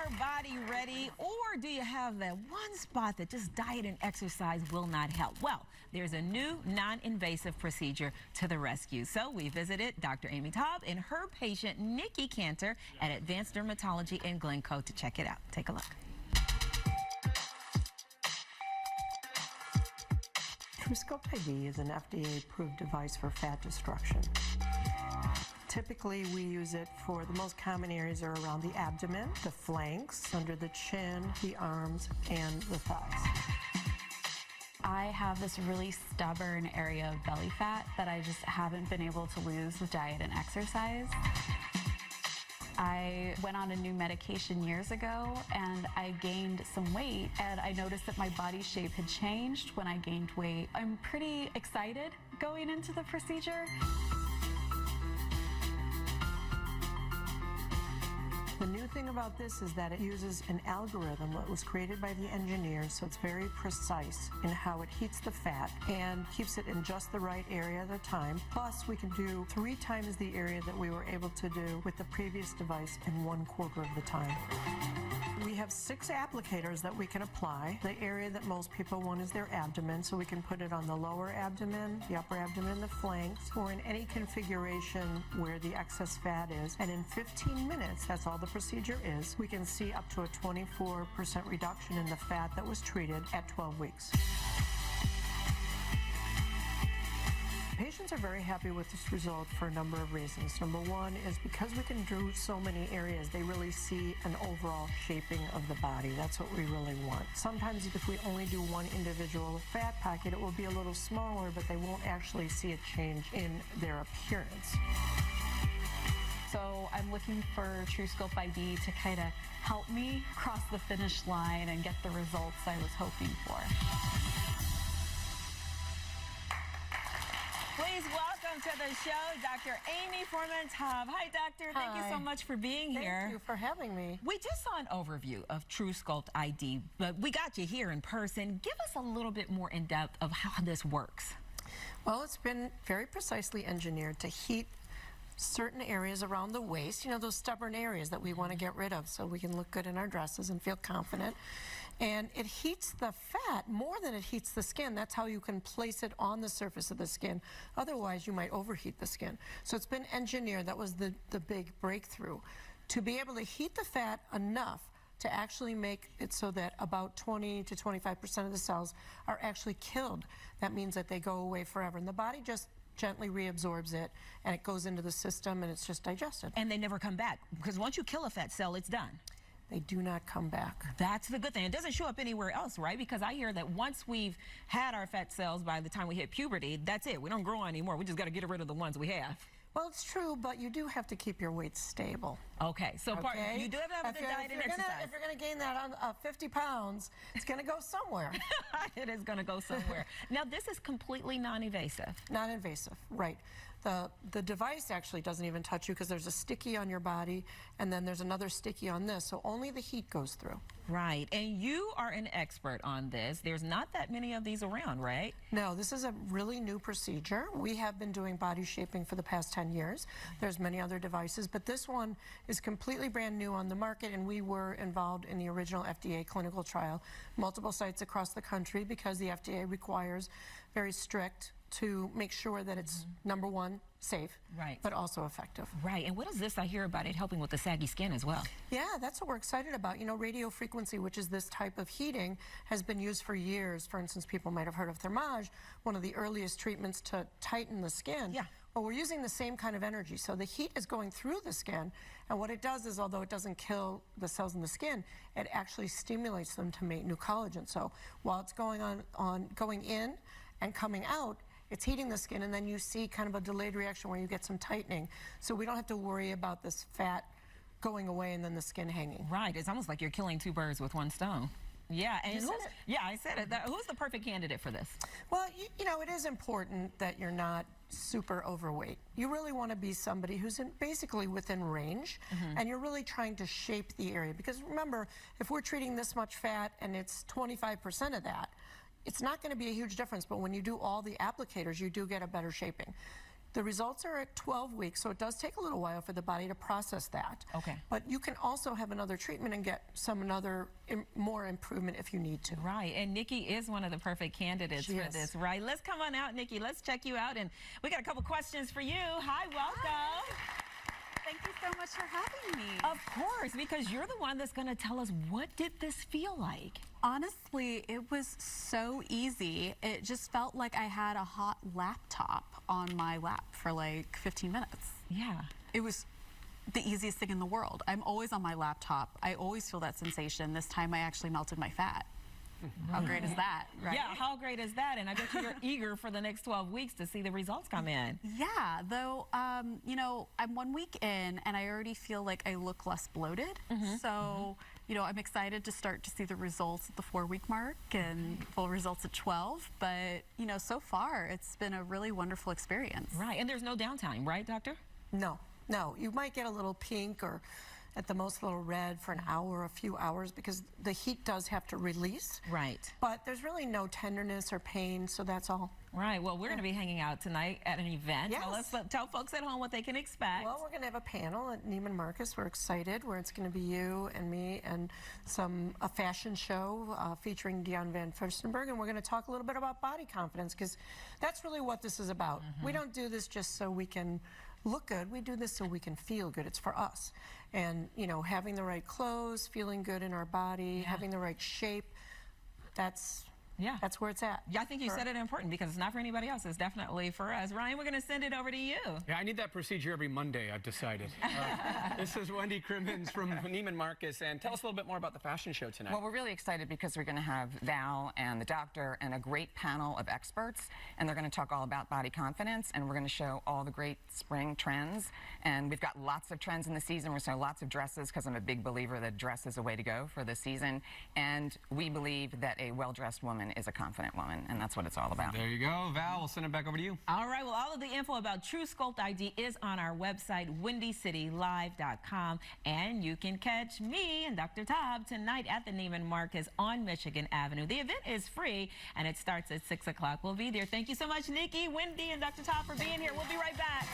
summer body ready, or do you have that one spot that just diet and exercise will not help? Well, there's a new non-invasive procedure to the rescue. So we visited Dr. Amy Taub and her patient Nikki Cantor at Advanced Dermatology in Glencoe to check it out. Take a look. truSculpt ID is an FDA-approved device for fat destruction. Typically, we use it for the most common areas are around the abdomen, the flanks, under the chin, the arms, and the thighs. I have this really stubborn area of belly fat that I just haven't been able to lose with diet and exercise. I went on a new medication years ago and I gained some weight, and I noticed that my body shape had changed when I gained weight. I'm pretty excited going into the procedure. The new thing about this is that it uses an algorithm that was created by the engineers, so it's very precise in how it heats the fat and keeps it in just the right area at a time. Plus, we can do 3 times the area that we were able to do with the previous device in 1/4 of the time. We have 6 applicators that we can apply. The area that most people want is their abdomen, so we can put it on the lower abdomen, the upper abdomen, the flanks, or in any configuration where the excess fat is. And in 15 minutes, that's all the procedure is, we can see up to a 24% reduction in the fat that was treated at 12 weeks. Patients are very happy with this result for a number of reasons. Number one is because we can do so many areas, they really see an overall shaping of the body. That's what we really want. Sometimes if we only do one individual fat pocket, it will be a little smaller, but they won't actually see a change in their appearance. So I'm looking for truSculpt ID to kind of help me cross the finish line and get the results I was hoping for. Please welcome to the show Dr. Amy Forman Taub. Hi, doctor. Hi. Thank you so much for being here. Thank you for having me. We just saw an overview of truSculpt ID, but we got you here in person. Give us a little bit more in depth of how this works. Well, it's been very precisely engineered to heat certain areas around the waist, you know, those stubborn areas that we want to get rid of so we can look good in our dresses and feel confident. And it heats the fat more than it heats the skin. That's how you can place it on the surface of the skin. Otherwise, you might overheat the skin. So it's been engineered, that was the big breakthrough, to be able to heat the fat enough to actually make it so that about 20 to 25% of the cells are actually killed. That means that they go away forever. And the body just gently reabsorbs it, and it goes into the system, and it's just digested. And they never come back, because once you kill a fat cell, it's done. They do not come back. That's the good thing. It doesn't show up anywhere else, right? Because I hear that once we've had our fat cells, by the time we hit puberty, that's it. We don't grow anymore. We just got to get rid of the ones we have. Well, it's true, but you do have to keep your weight stable. Okay, so you do have to have a diet and exercise. If you're going to gain that on 50 pounds, it's going to go somewhere. It is going to go somewhere. Now, this is completely non-invasive. Non-invasive, right. The device actually doesn't even touch you because there's a sticky on your body, and then there's another sticky on this, so only the heat goes through. Right, and you are an expert on this. There's not that many of these around, right? No, this is a really new procedure. We have been doing body shaping for the past 10 years. There's many other devices, but this one is completely brand new on the market, and we were involved in the original FDA clinical trial, multiple sites across the country, because the FDA requires very strict to make sure that it's, number one, safe, right, but also effective. Right, and what is this? I hear about it helping with the saggy skin as well. Yeah, that's what we're excited about. You know, radio frequency, which is this type of heating, has been used for years. For instance, people might have heard of thermage, one of the earliest treatments to tighten the skin. Yeah. Well, we're using the same kind of energy. So the heat is going through the skin, and what it does is, although it doesn't kill the cells in the skin, it actually stimulates them to make new collagen. So while it's going in and coming out, it's heating the skin, and then you see kind of a delayed reaction where you get some tightening. So we don't have to worry about this fat going away and then the skin hanging. Right, it's almost like you're killing 2 birds with 1 stone. Yeah, and yeah, I said it. Who's the perfect candidate for this? Well, you know, it is important that you're not super overweight. You really want to be somebody who's basically within range, and you're really trying to shape the area. Because remember, if we're treating this much fat and it's 25% of that, it's not going to be a huge difference, but when you do all the applicators, you do get a better shaping. The results are at 12 weeks, so it does take a little while for the body to process that. Okay. But you can also have another treatment and get more improvement if you need to. Right, and Nikki is one of the perfect candidates for this, right? Let's come on out, Nikki. Let's check you out, and we got a couple questions for you. Hi, welcome. Hi. Thank you so much for having me. Of course, because you're the one that's going to tell us, what did this feel like? Honestly, it was so easy. It just felt like I had a hot laptop on my lap for like 15 minutes. Yeah. It was the easiest thing in the world. I'm always on my laptop. I always feel that sensation. This time I actually melted my fat. How great is that, right? Yeah, how great is that? And I bet you're eager for the next 12 weeks to see the results come in. Yeah, though, you know, I'm 1 week in and I already feel like I look less bloated. So, you know, I'm excited to start to see the results at the 4-week mark and full results at 12. But, you know, so far it's been a really wonderful experience. Right, and there's no downtime, right, doctor? No, no. You might get a little pink or at the most a little red for an hour, a few hours, because the heat does have to release. Right. But there's really no tenderness or pain, so that's all. Right. Well, we're going to be hanging out tonight at an event. Yes. So let's tell folks at home what they can expect. Well, we're going to have a panel at Neiman Marcus. We're excited, where it's going to be you and me and a fashion show featuring Dion Van Furstenberg, and we're going to talk a little bit about body confidence, because that's really what this is about. We don't do this just so we can look good. We do this so we can feel good. It's for us. And, you know, having the right clothes, feeling good in our body, having the right shape, that's where it's at. Yeah, I think you said it important, because it's not for anybody else. It's definitely for us. Ryan, we're going to send it over to you. Yeah, I need that procedure every Monday, I've decided. This is Wendy Crimmins from Neiman Marcus, and tell us a little bit more about the fashion show tonight. Well, we're really excited because we're going to have Val and the doctor and a great panel of experts, and they're going to talk all about body confidence, and we're going to show all the great spring trends. And we've got lots of trends in the season. We're showing lots of dresses, because I'm a big believer that dress is a way to go for the season. And we believe that a well-dressed woman is a confident woman, and that's what it's all about. There you go. Val, we'll send it back over to you. All right, well, all of the info about truSculpt ID is on our website, windycitylive.com, and you can catch me and Dr. Taub tonight at the Neiman Marcus on Michigan Avenue. The event is free, and it starts at 6 o'clock. We'll be there. Thank you so much, Nikki, Wendy, and Dr. Taub for being here. We'll be right back.